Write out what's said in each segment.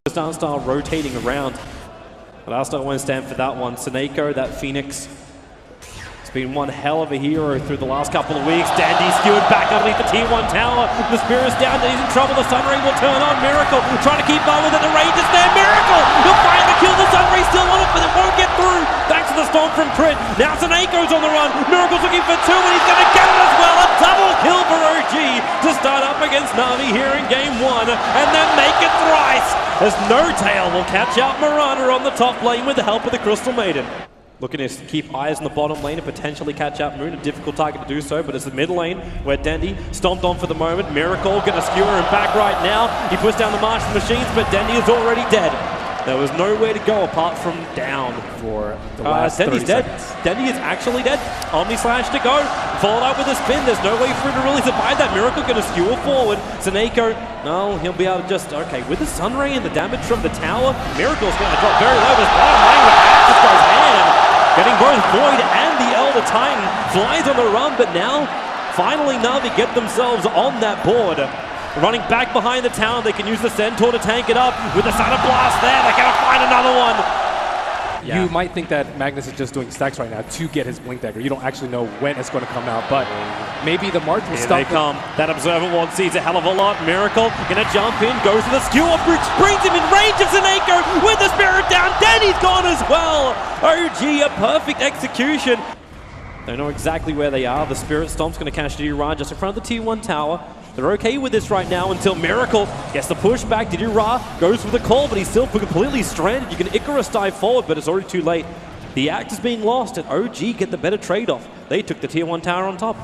Style rotating around. But Astar won't stand for that one. Seneko, that Phoenix, has been one hell of a hero through the last couple of weeks. Dandy skewered back underneath the T1 tower. The Spirit's down, he's in trouble. The Sunray will turn on. Miracle trying to keep on with it. The range is there. Miracle! He'll find the kill. The Sunray still on it, but it won't get through. Thanks to the storm from Crit. Now Seneko's on the run. Miracle's looking for two, and he's going to get it as well. A double kill for OG to start up against Na'Vi here in game one, and then make it thrice, as No Tail will catch out Marana on the top lane with the help of the Crystal Maiden. Looking to keep eyes in the bottom lane and potentially catch out Moon. A difficult target to do so, but it's the mid lane where Dendy stomped on for the moment. Miracle going to skewer him back right now. He puts down the Martian machines, but Dendy is already dead. There was nowhere to go apart from down. For the last Dendy's dead. Dendy is actually dead. Omni Slash to go. Followed up with a spin. There's no way for him to really survive that. Miracle going to skewer forward. Seneko, no, he'll be able to just, okay, with the Sunray and the damage from the tower, Miracle's going to drop very low. His bottom lane with that just goes ham. Getting both Void and the Elder Titan. Flies on the run, but now, finally Na'Vi get themselves on that board. Running back behind the tower, they can use the Centaur to tank it up. With the Thunder Blast there, they're going to find another one. Yeah. You might think that Magnus is just doing stacks right now to get his Blink Dagger. You don't actually know when it's going to come out, but maybe the March will stop. Here they come. That Observer Ward sees a hell of a lot. Miracle going to jump in, goes to the skewer, brings him in range of Seneko with the Spirit down. Danny's gone as well. OG, a perfect execution. They know exactly where they are. The Spirit Stomp's going to catch Didira just in front of the T1 tower. They're okay with this right now until Miracle gets the push back. Didira goes for the call, but he's still completely stranded. You can Icarus dive forward, but it's already too late. The act is being lost, and OG get the better trade-off. They took the Tier 1 tower on top.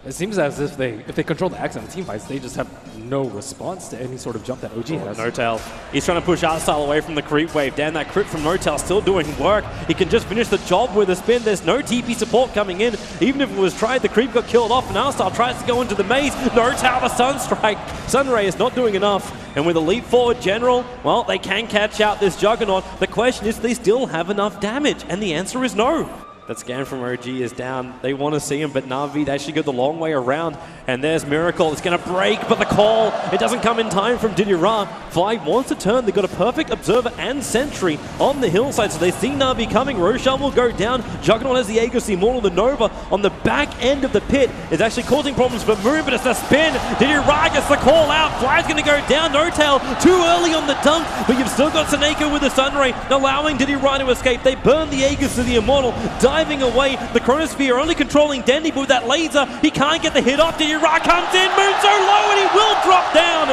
It seems as if they control the axe on the team fights, they just have no response to any sort of jump that OG has. No Tail. He's trying to push Arstyle away from the creep wave. Damn, that crit from No Tail still doing work. He can just finish the job with a spin. There's no TP support coming in. Even if it was tried, the creep got killed off, and Arstyle tries to go into the maze. No Tail, the Sunstrike. Sunray is not doing enough. And with a leap forward general, well, they can catch out this Juggernaut. The question is, do they still have enough damage? And the answer is no. That scan from OG is down. They want to see him, but Na'Vi, they actually go the long way around. And there's Miracle. It's going to break, but the call, it doesn't come in time from Didira. Fly wants to turn. They've got a perfect Observer and Sentry on the hillside, so they see Na'Vi coming. Rochelle will go down. Juggernaut has the Aegis Immortal. The Nova on the back end of the pit is actually causing problems for Moon, but it's a spin. Didira gets the call out. Fly's going to go down. No Tail too early on the dunk, but you've still got Seneko with the Sunray, allowing Didira to escape. They burn the Aegis to the Immortal, diving away. The Chronosphere only controlling Dendy, but with that laser, he can't get the hit off. Didira comes in, Moon so low, and he will drop down.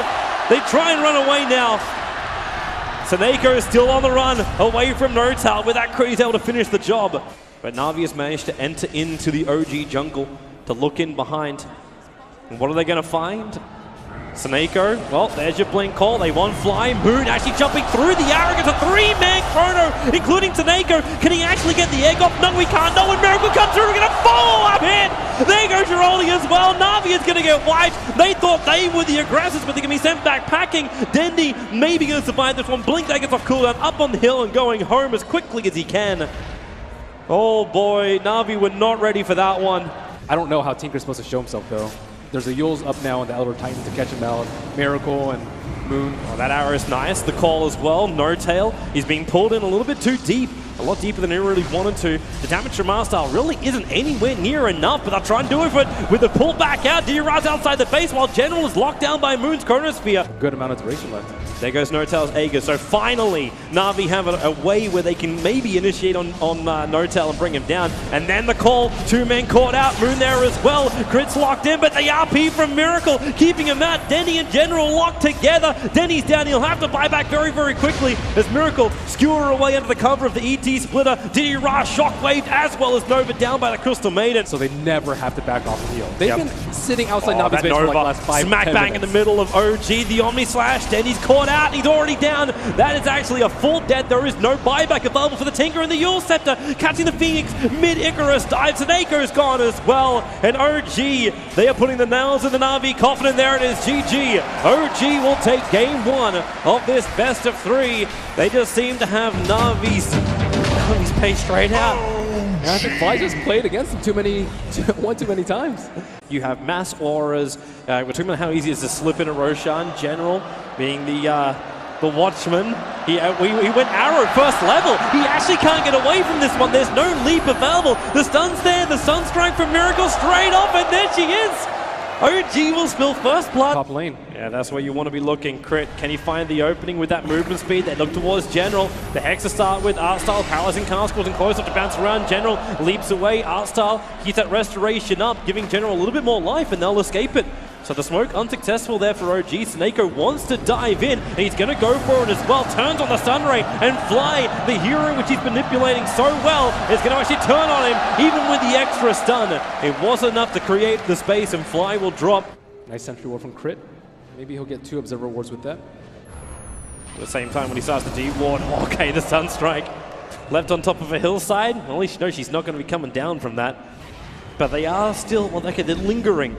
They try and run away now. Seneko is still on the run, away from No Tail. With that crit, he's able to finish the job. But Na'Vi has managed to enter into the OG jungle to look in behind. And what are they going to find? Seneko, well, there's your blink call. They want Fly. Moon actually jumping through the arrogance. A three-man chrono, including Seneko. Can he actually get the egg off? No, he can't. No, when Miracle comes through, we're going to follow up hit. There goes Giroldi as well. Na'Vi is going to get wiped. They thought they were the aggressors, but they're going to be sent back packing. Dendy maybe going to survive this one. Blink that gets off cooldown, up on the hill and going home as quickly as he can. Oh boy, Na'Vi were not ready for that one. I don't know how Tinker's supposed to show himself though. There's a Yule's up now on the Elder Titan to catch him out. Miracle and Moon. Oh, that arrow is nice. The call as well. No Tail. He's being pulled in a little bit too deep. A lot deeper than he really wanted to. The damage from Arstyle really isn't anywhere near enough, but they'll try and do it with the pull back out. Didira's outside the base while General is locked down by Moon's Chronosphere. Good amount of duration left. There goes No Tail's Aegis. So finally, Na'Vi have a way where they can maybe initiate on No Tail and bring him down. And then the call, two men caught out, Moon there as well. Crit's locked in, but the RP from Miracle keeping him out. Denny and General locked together. Denny's down, he'll have to buy back very, very quickly as Miracle skewer away under the cover of the ET splitter. Didira shockwaved as well as Nova down by the Crystal Maiden. So they never have to back off and heal. They've been sitting outside Navi's base for like the last 5 smack bang minutes. In the middle of OG, the Omni Slash. Denny's caught out, he's already down. That is actually a full dead. There is no buyback available for the Tinker and the Yule Scepter. Catching the Phoenix, mid-Icarus dives, and Ako's gone as well. And OG, they are putting the nails in the Na'Vi coffin, and there it is, GeGe. OG will take game 1 of this best of 3. They just seem to have Na'Vi's pace straight out. And I think Fly just played against him one too many times. You have mass auras. We're talking about how easy it is to slip in a Roshan. General being the The Watchman, he went arrow first level. He actually can't get away from this one. There's no leap available. The stun's there, the Sunstrike from Miracle straight off, and there she is. OG will spill first blood. Top lane. Yeah, that's where you want to be looking. Crit, can he find the opening with that movement speed? They look towards General. The Hex to start with. Artstyle powers in Cask, wasn't close enough to bounce around. General leaps away. Artstyle keeps that restoration up, giving General a little bit more life, and they'll escape it. So the smoke unsuccessful there for OG. Snako wants to dive in, and he's going to go for it as well. Turns on the Sunray, and Fly, the hero which he's manipulating so well, is going to actually turn on him, even with the extra stun. It wasn't enough to create the space, and Fly will drop. Nice sentry ward from Crit. Maybe he'll get 2 observer wards with that. At the same time when he starts to de-ward, okay, the Sunstrike left on top of a hillside. At least you know she's not going to be coming down from that. But they are still, well, okay, they're lingering.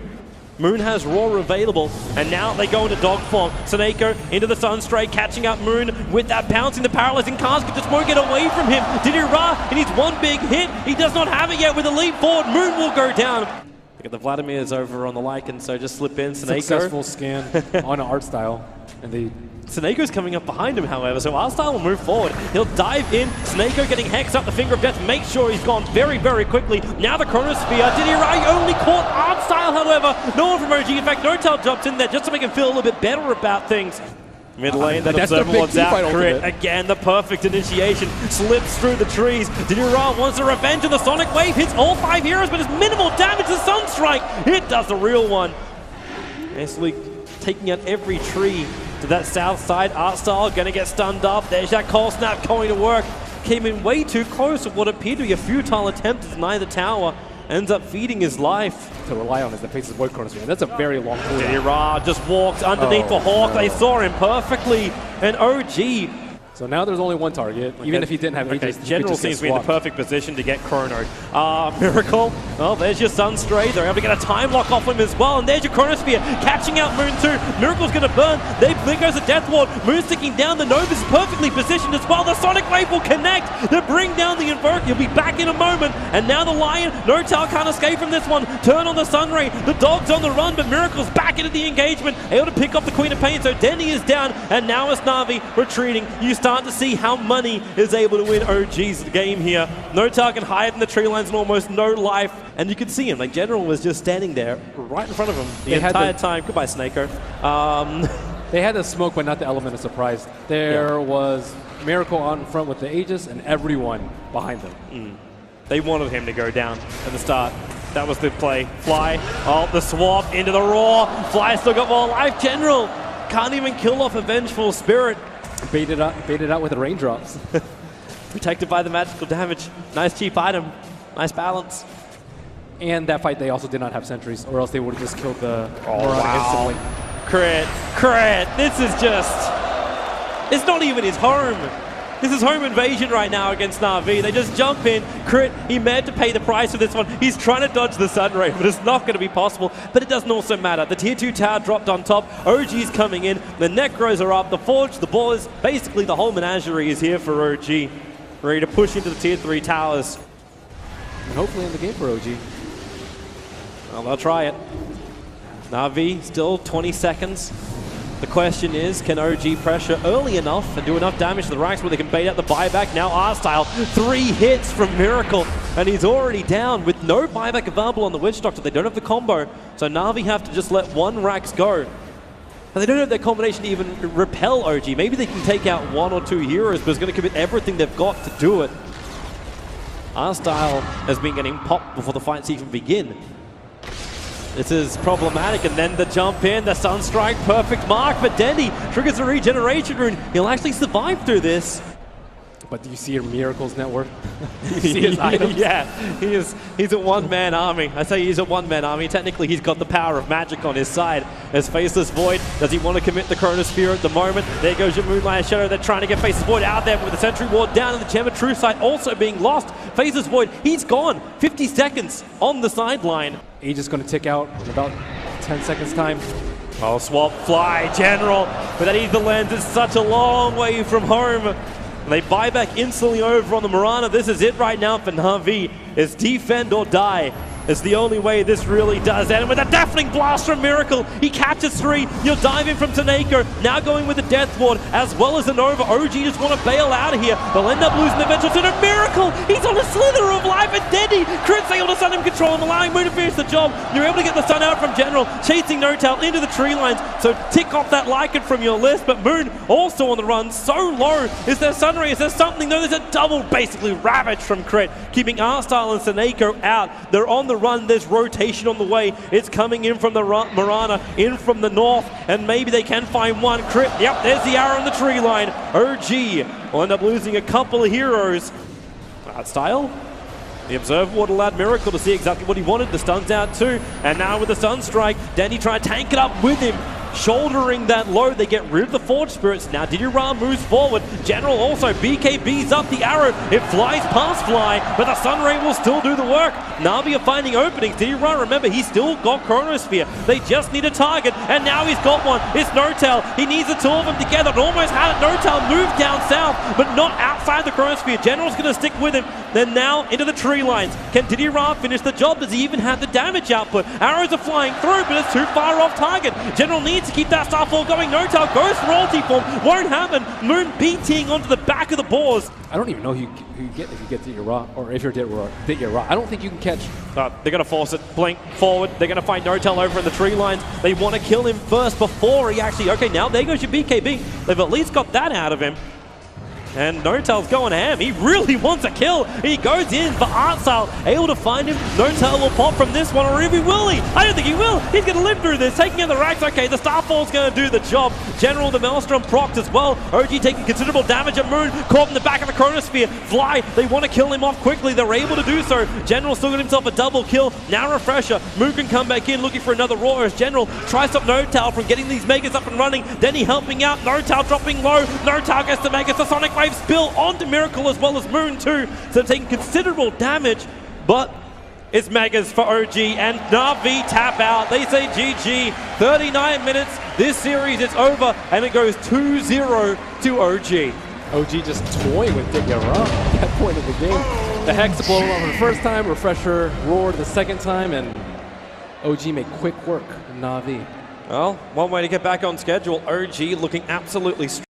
Moon has Roar available, and now they go into dog form. Snako into the Sunstrike, catching up Moon with that bouncing, the paralyzing Casket just won't get away from him. Diddy Ra, he needs one big hit. He does not have it yet with a leap forward. Moon will go down. Look at the Vladimir's over on the Lycan, so just slip in. Snako. Successful scan on Artstyle, and they... Snako's coming up behind him, however, so Artstyle will move forward. He'll dive in. Snako getting hexed up the Finger of Death. Make sure he's gone very, very quickly. Now the Chronosphere. Diddy Rai only caught Artstyle, however. No one from OG. In fact, Notel drops in there just to make him feel a little bit better about things. Mid lane, that Observer Ward's out. Crit. Again, the perfect initiation. Slips through the trees. Diddy Ra wants a revenge, and the Sonic Wave hits all 5 heroes, but it's minimal damage to Sunstrike. It does the real one. Basically taking out every tree to that south side. Artstyle gonna get stunned up. There's that cold snap going to work. Came in way too close of what appeared to be a futile attempt to deny the tower. Ends up feeding his life. To rely on is the face's void corners. That's a very long cooldown. Diddy Ra just walked underneath the Hawk. They saw him perfectly. And OG. So now there's only one target, even if he didn't have Aegis. General seems to be in the perfect position to get chronoed. Miracle, well, there's your Sunstray. They're able to get a time lock off him as well. And there's your Chronosphere, catching out Moon 2. Miracle's going to burn. There goes the Death Ward. Moon sticking down. The Nova's perfectly positioned as well. The Sonic Wave will connect to bring down the Invoke. He'll be back in a moment. And now the Lion, Notal can't escape from this one. Turn on the Sunray. The Dog's on the run, but Miracle's back into the engagement. Able to pick up the Queen of Pain. So Denny is down. And now it's Na'Vi retreating. You start to see how Money is able to win OG's game here. Notal can hide in the tree lines and almost no life. And you can see him. Like, General was just standing there right in front of him the entire time. Goodbye, Snako. They had the smoke, but not the element of surprise. There was Miracle on front with the Aegis and everyone behind them. They wanted him to go down at the start. That was the play. Fly, oh, the swap into the Roar. Fly still got more life. General can't even kill off a Vengeful Spirit. Baited out with the raindrops. Protected by the magical damage. Nice cheap item. Nice balance. And that fight, they also did not have sentries, or else they would have just killed the wow. Instantly. Crit. This is just... It's not even his home. This is home invasion right now against Na'Vi. They just jump in. Crit, he meant to pay the price for this one. He's trying to dodge the Sunray, but it's not going to be possible. But it doesn't also matter. The tier 2 tower dropped on top. OG's coming in. The Necros are up. The Forge, the Boars, basically the whole menagerie is here for OG. Ready to push into the tier 3 towers. And hopefully in the game for OG. Well, they'll try it. Na'Vi, still 20 seconds. The question is, can OG pressure early enough and do enough damage to the racks where they can bait out the buyback? Now Artstyle, 3 hits from Miracle, and he's already down with no buyback available on the Witch Doctor. They don't have the combo, so Na'Vi have to just let one Rax go. And they don't have their combination to even repel OG. Maybe they can take out 1 or 2 heroes, but it's going to commit everything they've got to do it. Artstyle has been getting popped before the fights even begin. This is problematic, and then the jump in, the Sunstrike, perfect mark, but Denny triggers a regeneration rune. He'll actually survive through this. But do you see your Miracle's net worth? You see his items? Yeah, he's a one-man army. I say he's a one-man army. Technically, he's got the power of magic on his side. As Faceless Void, does he want to commit the Chronosphere at the moment? There goes your Moonlight Shadow. They're trying to get Faceless Void out there with the Sentry Ward down and the Gem of Truth side also being lost. Faceless Void, he's gone. 50 seconds on the sideline. Aegis going to tick out in about 10 seconds time. Oh, swap, Fly, General. But that Ether Lens is such a long way from home. And they buy back instantly over on the Mirana. This is it right now for Na'Vi. It's defend or die. It's the only way this really does end. With a deafening blast from Miracle, he catches 3. You'll dive in from Taneko, now going with the Death Ward, as well as the Nova. OG just want to bail out of here. They'll end up losing the Vengeful to a Miracle. He's on a slither of life, and Dendy crits able to stun him, control him, allowing Moon to finish the job. You're able to get the stun out from General, chasing NoTail into the tree lines. So tick off that Lycan from your list, but Moon also on the run, so low. Is there Sunray? Is there something? No, there's a double, basically ravage from Crit, keeping Arstyle and Seneko out. They're on the run. There's rotation on the way. It's coming in from the Marana, in from the north, and maybe they can find one. Crit, yep, there's the arrow in the tree line. OG will end up losing a couple of heroes. Artstyle, the Observer would allowed Miracle to see exactly what he wanted. The stun's out too, and now with the Stun Strike, Danny trying to tank it up with him. Shouldering that load, they get rid of the Forge Spirits. Now Didira moves forward. General also BKBs up the arrow. It flies past Fly, but the Sunray will still do the work. Na'Vi are finding openings. Didira, remember, he's still got Chronosphere. They just need a target, and now he's got one. It's NoTail. He needs the two of them together. It almost had it. NoTail moved down south, but not outside the Chronosphere. General's going to stick with him. Then now into the tree lines. Can Didira finish the job? Does he even have the damage output? Arrows are flying through, but it's too far off target. General needs to keep that Starfall going. NoTail goes for ulti form. Won't happen. Moon BTing onto the back of the boars. I don't even know who you get if you get Didira, or if you're Didira. I don't think you can catch. They're going to force it. Blink forward. They're going to find NoTail over in the tree lines. They want to kill him first before he actually... Okay, now there goes your BKB. They've at least got that out of him. And NoTail's going ham. He really wants a kill. He goes in for Artstyle, able to find him. NoTail will pop from this one, or if he will he? I don't think he will. He's going to live through this, taking out the racks. Okay, the Starfall's going to do the job. General, the Maelstrom procs as well. OG taking considerable damage at Moon, caught in the back of the Chronosphere. Fly, they want to kill him off quickly. They're able to do so. General still got himself a double kill. Now Refresher. Moon can come back in looking for another Roar as General tries to stop NoTail from getting these Megas up and running. Denny helping out. NoTail dropping low. NoTail gets the Megas. The Sonic Wave spill onto Miracle as well as Moon too. So they're taking considerable damage, but it's Megas for OG and Na'Vi tap out. They say GG. 39 minutes. This series is over and it goes 2-0 to OG. OG just toying with Didira at that point of the game. The Hex blown on the first time, Refresher roared the second time, and OG made quick work of Na'Vi. Well, one way to get back on schedule. OG looking absolutely strong.